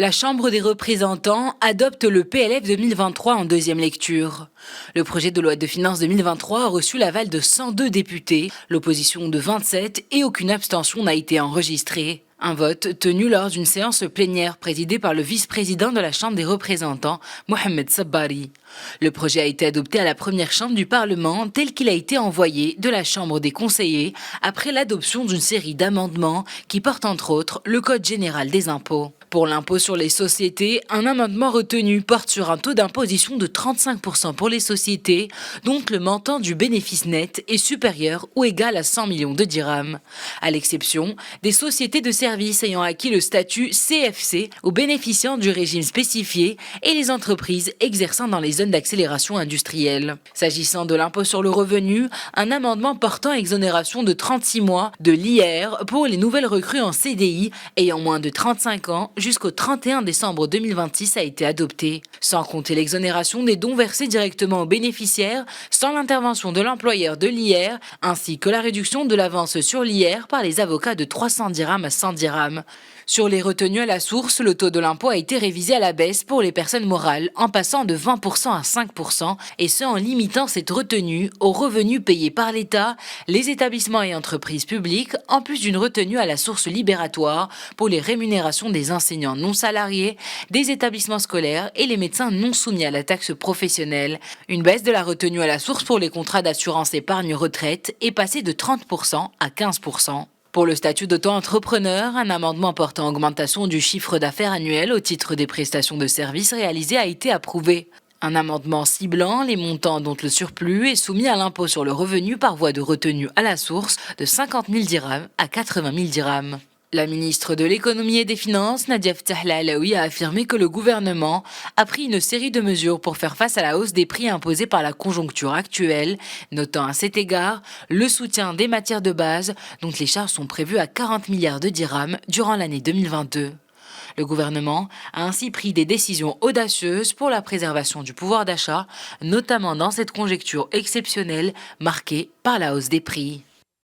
La Chambre des représentants adopte le PLF 2023 en deuxième lecture. Le projet de loi de finances 2023 a reçu l'aval de 102 députés, l'opposition de 27 et aucune abstention n'a été enregistrée. Un vote tenu lors d'une séance plénière présidée par le vice-président de la Chambre des représentants, Mohamed Sabbari. Le projet a été adopté à la première chambre du Parlement tel qu'il a été envoyé de la Chambre des conseillers après l'adoption d'une série d'amendements qui portent entre autres le Code général des impôts. Pour l'impôt sur les sociétés, un amendement retenu porte sur un taux d'imposition de 35% pour les sociétés dont le montant du bénéfice net est supérieur ou égal à 100 millions de dirhams, à l'exception des sociétés de services ayant acquis le statut CFC ou bénéficiant du régime spécifié et les entreprises exerçant dans les zones d'accélération industrielle. S'agissant de l'impôt sur le revenu, un amendement portant exonération de 36 mois de l'IR pour les nouvelles recrues en CDI ayant moins de 35 ans jusqu'au 31 décembre 2026 a été adopté, sans compter l'exonération des dons versés directement aux bénéficiaires sans l'intervention de l'employeur de l'IR, ainsi que la réduction de l'avance sur l'IR par les avocats de 300 dirhams à 100 dirhams. Sur les retenues à la source, le taux de l'impôt a été révisé à la baisse pour les personnes morales, en passant de 20% à 5%, et ce en limitant cette retenue aux revenus payés par l'État, les établissements et entreprises publiques, en plus d'une retenue à la source libératoire pour les rémunérations des enseignants non salariés, des établissements scolaires et les médecins non soumis à la taxe professionnelle. Une baisse de la retenue à la source pour les contrats d'assurance épargne-retraite est passée de 30% à 15%. Pour le statut d'auto-entrepreneur, un amendement portant augmentation du chiffre d'affaires annuel au titre des prestations de services réalisées a été approuvé. Un amendement ciblant les montants dont le surplus est soumis à l'impôt sur le revenu par voie de retenue à la source de 50 000 dirhams à 80 000 dirhams. La ministre de l'économie et des finances, Nadia Ftah El-Alaoui, a affirmé que le gouvernement a pris une série de mesures pour faire face à la hausse des prix imposés par la conjoncture actuelle, notant à cet égard le soutien des matières de base dont les charges sont prévues à 40 milliards de dirhams durant l'année 2022. Le gouvernement a ainsi pris des décisions audacieuses pour la préservation du pouvoir d'achat, notamment dans cette conjoncture exceptionnelle marquée par la hausse des prix.